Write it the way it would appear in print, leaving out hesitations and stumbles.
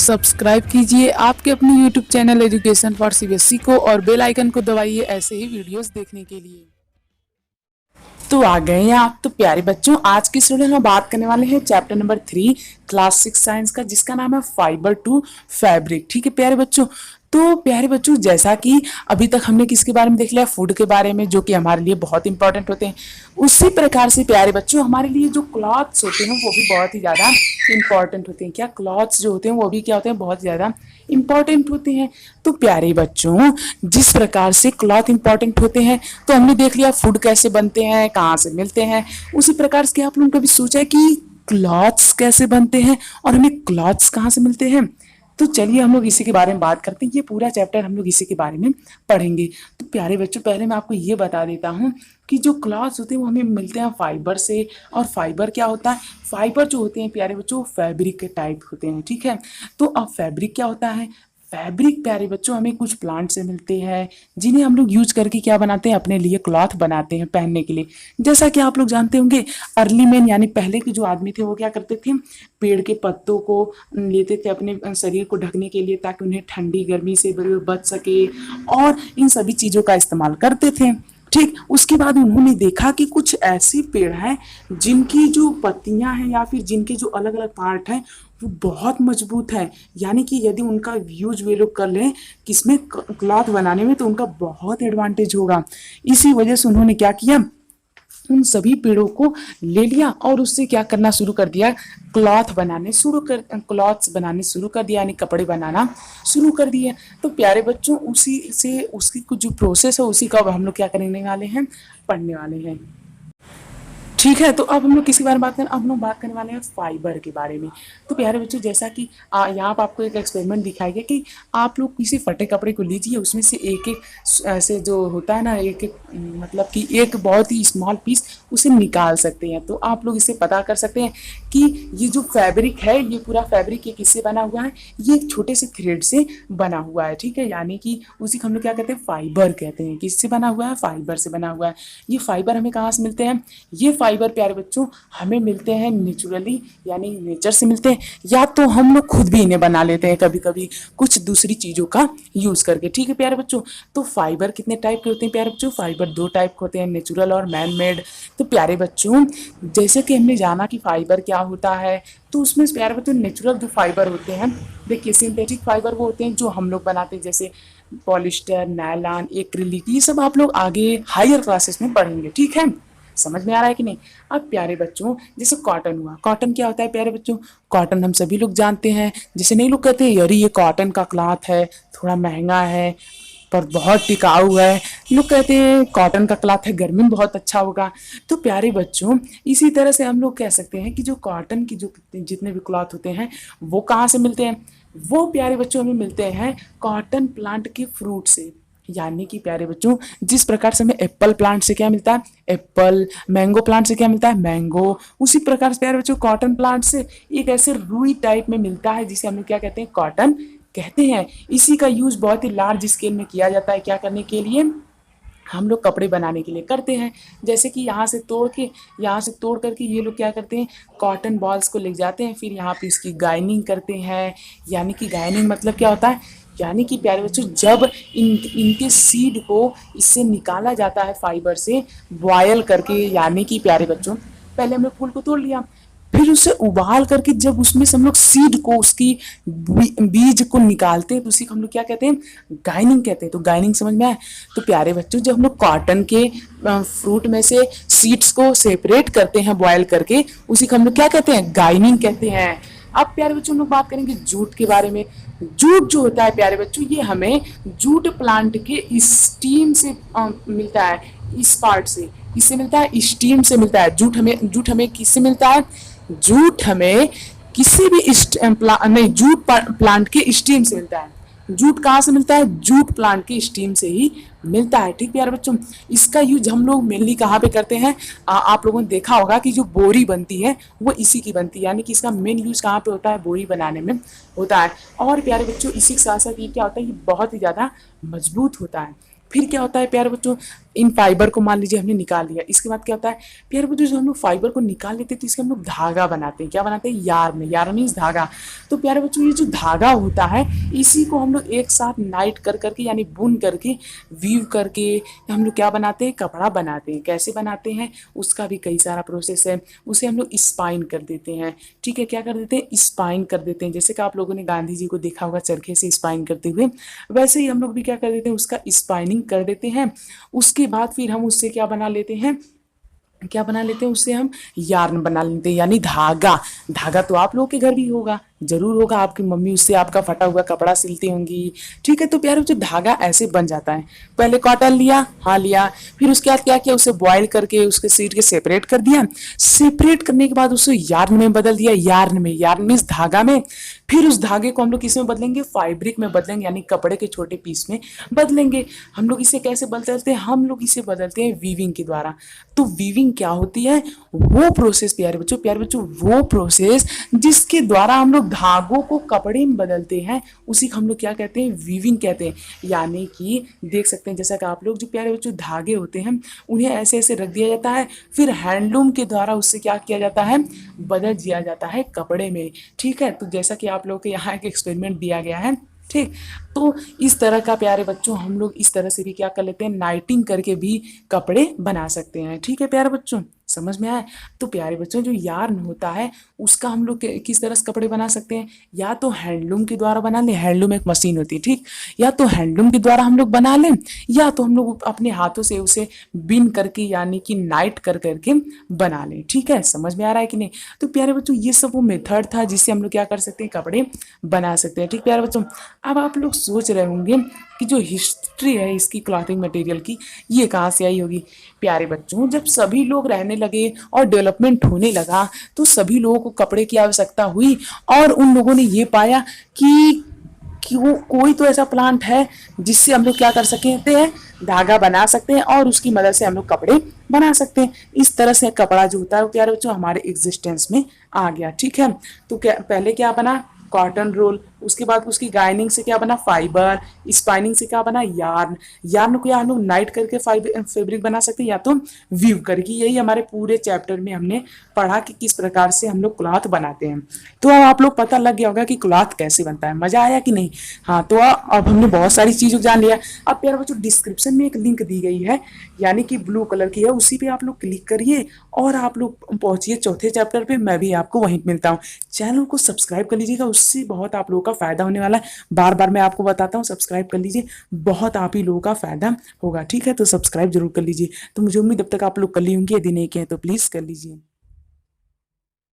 Subscribe कीजिए आपके अपने YouTube channel education for CBSE को और बेल आइकन को दबाइए ऐसे ही वीडियोस देखने के लिए। तो आ गए हैं आप तो प्यारे बच्चों, आज की स्टूडियो में बात करने वाले हैं चैप्टर नंबर 3 क्लास 6 साइंस का, जिसका नाम है फाइबर टू फैब्रिक। ठीक है प्यारे बच्चों, तो प्यारे बच्चों जैसा कि अभी तक हमने किसके बारे में देख लिया, फूड के बारे में, जो कि हमारे लिए बहुत इंपॉर्टेंट होते हैं। उसी प्रकार से प्यारे बच्चों हमारे लिए जो क्लॉथ्स होते हैं वो भी बहुत ही ज़्यादा इंपॉर्टेंट होते हैं। क्या क्लॉथ्स जो होते हैं वो भी क्या होते हैं, बहुत ज़्यादा इंपॉर्टेंट होते हैं। तो प्यारे बच्चों जिस प्रकार से क्लॉथ इंपॉर्टेंट होते हैं, तो हमने देख लिया फूड कैसे बनते हैं, कहाँ से मिलते हैं। उसी प्रकार से आप लोगों ने कभी सोचा है कि क्लॉथ्स कैसे बनते हैं और हमें क्लॉथ्स कहाँ से मिलते हैं? तो चलिए हम लोग इसी के बारे में बात करते हैं। ये पूरा चैप्टर हम लोग इसी के बारे में पढ़ेंगे। तो प्यारे बच्चों पहले मैं आपको ये बता देता हूँ कि जो क्लॉथ्स होते हैं वो हमें मिलते हैं फाइबर से। और फाइबर क्या होता है, फाइबर जो होते हैं प्यारे बच्चों फैब्रिक के टाइप होते हैं। ठीक है, तो अब फैब्रिक क्या होता है, फैब्रिक प्यारे बच्चों हमें कुछ प्लांट से मिलते हैं जिन्हें हम लोग यूज करके क्या बनाते हैं, अपने लिए क्लॉथ बनाते हैं पहनने के लिए। जैसा कि आप लोग जानते होंगे अर्ली मैन यानी पहले के जो आदमी थे वो क्या करते थे, पेड़ के पत्तों को लेते थे अपने शरीर को ढकने के लिए ताकि उन्हें ठंडी गर्मी से बच सके, और इन सभी चीज़ों का इस्तेमाल करते थे। ठीक, उसके बाद उन्होंने देखा कि कुछ ऐसे पेड़ हैं जिनकी जो पत्तियां हैं या फिर जिनके जो अलग अलग पार्ट हैं वो बहुत मजबूत है, यानी कि यदि उनका यूज वे लोग कर लें किसमें, क्लॉथ बनाने में, तो उनका बहुत एडवांटेज होगा। इसी वजह से उन्होंने क्या किया, उन सभी पेड़ों को ले लिया और उससे क्या करना शुरू कर दिया, क्लॉथ्स बनाने शुरू कर दिया, यानी कपड़े बनाना शुरू कर दिया। तो प्यारे बच्चों उसी से उसकी कुछ जो प्रोसेस है उसी का हम लोग क्या करने वाले हैं, पढ़ने वाले हैं। ठीक है, तो अब हम लोग किसी बारे में बात करें, अब हम लोग बात करने वाले हैं फाइबर के बारे में। तो प्यारे बच्चों जैसा कि यहाँ पर आपको एक एक्सपेरिमेंट दिखाई गया कि आप लोग किसी फटे कपड़े को लीजिए, उसमें से एक एक ऐसे जो होता है ना, एक एक मतलब कि एक बहुत ही स्मॉल पीस उसे निकाल सकते हैं। तो आप लोग इसे पता कर सकते हैं कि ये जो फैब्रिक है, ये पूरा फैब्रिक ये किससे बना हुआ है, ये एक छोटे से थ्रेड से बना हुआ है। ठीक है, यानी कि उसी को हम लोग क्या कहते हैं, फाइबर कहते हैं। किससे बना हुआ है, फाइबर से बना हुआ है। ये फाइबर हमें कहाँ से मिलते हैं, ये फाइबर प्यारे बच्चों हमें मिलते हैं नेचुरली, यानी नेचर से मिलते हैं, या तो हम लोग खुद भी इन्हें बना लेते हैं कभी कभी कुछ दूसरी चीज़ों का यूज़ करके। ठीक है प्यारे बच्चों, तो फाइबर कितने टाइप के होते हैं प्यारे बच्चों, फाइबर 2 टाइप के होते हैं, नेचुरल और मैन मेड। तो प्यारे बच्चों जैसे कि हमने जाना कि फाइबर क्या होता है, तो उसमें प्यारे बच्चों नेचुरल जो फाइबर होते हैं, देखिए सिंथेटिक फाइबर वो होते हैं जो हम लोग बनाते हैं, जैसे पॉलिस्टर, नायलॉन, एक्रिलिक, ये सब आप लोग आगे हायर क्लासेस में पढ़ेंगे। ठीक है, समझ में आ रहा है कि नहीं? अब प्यारे बच्चों जैसे कॉटन हुआ, कॉटन क्या होता है प्यारे बच्चों, कॉटन हम सभी लोग जानते हैं। जैसे नहीं लोग कहते हैं यार ये कॉटन का क्लॉथ है, थोड़ा महंगा है पर बहुत टिकाऊ है, लोग कहते हैं कॉटन का क्लॉथ है, गर्मी में बहुत अच्छा होगा। तो प्यारे बच्चों इसी तरह से हम लोग कह सकते हैं कि जो कॉटन की जो जितने भी क्लॉथ होते हैं वो कहाँ से मिलते हैं, वो प्यारे बच्चों हमें मिलते हैं कॉटन प्लांट के फ्रूट से। यानी कि प्यारे बच्चों जिस प्रकार से हमें एप्पल प्लांट से क्या मिलता है, एप्पल, मैंगो प्लांट से क्या मिलता है, मैंगो, उसी प्रकार से प्यारे बच्चों कॉटन प्लांट से एक ऐसे रुई टाइप में मिलता है जिसे हम लोग क्या कहते हैं, कॉटन कहते हैं। इसी का यूज बहुत ही लार्ज स्केल में किया जाता है, क्या करने के लिए, हम लोग कपड़े बनाने के लिए करते हैं। जैसे कि यहाँ से तोड़ करके ये लोग क्या करते हैं, कॉटन बॉल्स को ले जाते हैं, फिर यहाँ पे इसकी गाइनिंग करते हैं। यानी कि गाइनिंग मतलब क्या होता है, यानी कि प्यारे बच्चों जब इनके सीड को इससे निकाला जाता है फाइबर से बॉयल करके, यानी कि प्यारे बच्चों पहले हम लोग फूल को तोड़ लिया, फिर उसे उबाल करके जब उसमें से हम लोग सीड को, उसकी बीज को निकालते हैं, तो उसी को हम लोग क्या कहते हैं, गाइनिंग कहते हैं। तो गाइनिंग समझ में आया? तो प्यारे बच्चों जब हम लोग कॉटन के फ्रूट में से सीड्स को सेपरेट करते हैं बॉयल करके, उसी को हम लोग क्या कहते हैं, गाइनिंग कहते हैं। अब प्यारे बच्चों हम लोग बात करेंगे जूट के बारे में। जूट जो होता है प्यारे बच्चों ये हमें जूट प्लांट के स्टीम से मिलता है, इस पार्ट से, इससे मिलता है, स्टीम से मिलता है। जूट हमें किससे मिलता है, जूट हमें किसी भी जूट प्लांट के स्टीम से मिलता है। जूट कहाँ से मिलता है, जूट प्लांट की स्टीम से ही मिलता है। ठीक प्यारे बच्चों, इसका यूज हम लोग मेनली कहाँ पे करते हैं, आप लोगों ने देखा होगा कि जो बोरी बनती है वो इसी की बनती है, यानी कि इसका मेन यूज कहाँ पे होता है, बोरी बनाने में होता है। और प्यारे बच्चों इसी के साथ साथ ये क्या होता है, ये बहुत ही ज़्यादा मजबूत होता है। फिर क्या होता है प्यारे बच्चों, इन फाइबर को मान लीजिए हमने निकाल लिया, इसके बाद क्या होता है प्यारे बच्चों, जो हम लोग फाइबर को निकाल लेते हैं तो इसके हम लोग धागा बनाते हैं। क्या बनाते हैं? यार्न। यार्न मीन्स धागा। तो प्यारे बच्चों ये जो धागा होता है इसी को हम लोग एक साथ नाइट कर करके यानी बुन करके वीव करके हम लोग क्या बनाते हैं? कपड़ा बनाते हैं। कैसे बनाते हैं उसका भी कई सारा प्रोसेस है। उसे हम लोग स्पाइन कर देते हैं। ठीक है, क्या कर देते हैं? स्पाइन कर देते हैं। जैसे कि आप लोगों ने गांधी जी को देखा होगा चरखे से स्पाइन करते हुए, वैसे ही हम लोग भी क्या कर देते हैं? उसका स्पाइनिंग कर देते हैं। उसके बाद फिर हम उससे क्या बना लेते हैं? क्या बना लेते हैं? उससे हम यार्न बना लेते हैं यानी धागा। धागा तो आप लोगों के घर भी होगा, जरूर होगा, आपकी मम्मी उससे आपका फटा हुआ कपड़ा सिलती होंगी। ठीक है, तो प्यारे बच्चों धागा ऐसे बन जाता है। पहले कॉटन लिया, हाँ लिया, फिर उसके बाद क्या किया? उसे बॉयल करके उसके सीड के सेपरेट कर दिया। सेपरेट करने के बाद उसे यार्न में बदल दिया। यार्न में, यार्न मीन्स धागा में। फिर उस धागे को हम लोग किस में बदलेंगे? फैब्रिक में बदलेंगे यानी कपड़े के छोटे पीस में बदलेंगे। हम लोग इसे कैसे बदलते हैं? हम लोग इसे बदलते हैं वीविंग के द्वारा। तो वीविंग क्या होती है? वो प्रोसेस प्यारे बच्चों वो प्रोसेस जिसके द्वारा हम लोग धागों को कपड़े में बदलते हैं उसी को हम लोग क्या कहते हैं? वीविंग कहते हैं। यानी कि देख सकते हैं जैसा कि आप लोग जो प्यारे बच्चों धागे होते हैं उन्हें ऐसे ऐसे रख दिया जाता है, फिर हैंडलूम के द्वारा उससे क्या किया जाता है? बदल दिया जाता है कपड़े में। ठीक है, तो जैसा कि आप लोग के यहाँ एक एक्सपेरिमेंट दिया गया है। ठीक, तो इस तरह का प्यारे बच्चों हम लोग इस तरह से भी क्या कर लेते हैं? नाइटिंग करके भी कपड़े बना सकते हैं। ठीक है प्यारे बच्चों, समझ में आया? तो प्यारे बच्चों जो यार्न होता है उसका हम लोग किस तरह से कपड़े बना सकते हैं? या तो हैंडलूम के द्वारा बना लें, हैंडलूम एक मशीन होती है, ठीक, या तो हैंडलूम के द्वारा हम लोग बना लें, या तो हम लोग अपने हाथों से उसे बिन करके यानी कि नाइट कर करके बना लें। ठीक है, समझ में आ रहा है कि नहीं? तो प्यारे बच्चों ये सब वो मेथड था जिससे हम लोग क्या कर सकते हैं? कपड़े बना सकते हैं। ठीक प्यारे बच्चों, अब आप लोग सोच रहे होंगे कि जो हिस्ट्री है इसकी क्लॉथिंग मटेरियल की ये कहाँ से आई होगी? प्यारे बच्चों जब सभी लोग रहने लगे और डेवलपमेंट होने लगा तो सभी लोगों को कपड़े की आवश्यकता हुई और उन लोगों ने ये पाया कि वो कोई तो ऐसा प्लांट है जिससे हम लोग क्या कर सकते हैं? धागा बना सकते हैं और उसकी मदद से हम लोग कपड़े बना सकते हैं। इस तरह से कपड़ा जो होता है वो प्यारे बच्चों हमारे एग्जिस्टेंस में आ गया। ठीक है, तो क्या पहले क्या बना? कॉटन रोल, उसके बाद उसकी गाइनिंग से क्या बना? फाइबर, स्पाइनिंग से क्या बना? यार्न। यार्न को या हम लोग नाइट करके फैब्रिक बना सकते हैं या तो वीव करके। यही हमारे पूरे चैप्टर में हमने पढ़ा कि किस प्रकार से हम लोग क्लॉथ बनाते हैं। तो अब आप लोग पता लग गया होगा कि क्लॉथ कैसे बनता है। मजा आया कि नहीं? हाँ, तो अब हमने बहुत सारी चीज़ों जान लिया। अब प्यारे बच्चों डिस्क्रिप्शन में एक लिंक दी गई है यानी कि ब्लू कलर की है, उसी पे आप लोग क्लिक करिए और आप लोग पहुंचिए चौथे चैप्टर पे। मैं भी आपको वहीं मिलता हूँ। चैनल को सब्सक्राइब कर लीजिएगा, उससे बहुत आप लोगों का फायदा होने वाला है। बार बार मैं आपको बताता हूँ सब्सक्राइब कर लीजिए, बहुत आप ही लोगों का फायदा होगा। ठीक है, तो सब्सक्राइब जरूर कर लीजिए। तो मुझे उम्मीद अब तक आप लोग कर ली होंगी, यदि नहीं किए तो प्लीज़ कर लीजिए।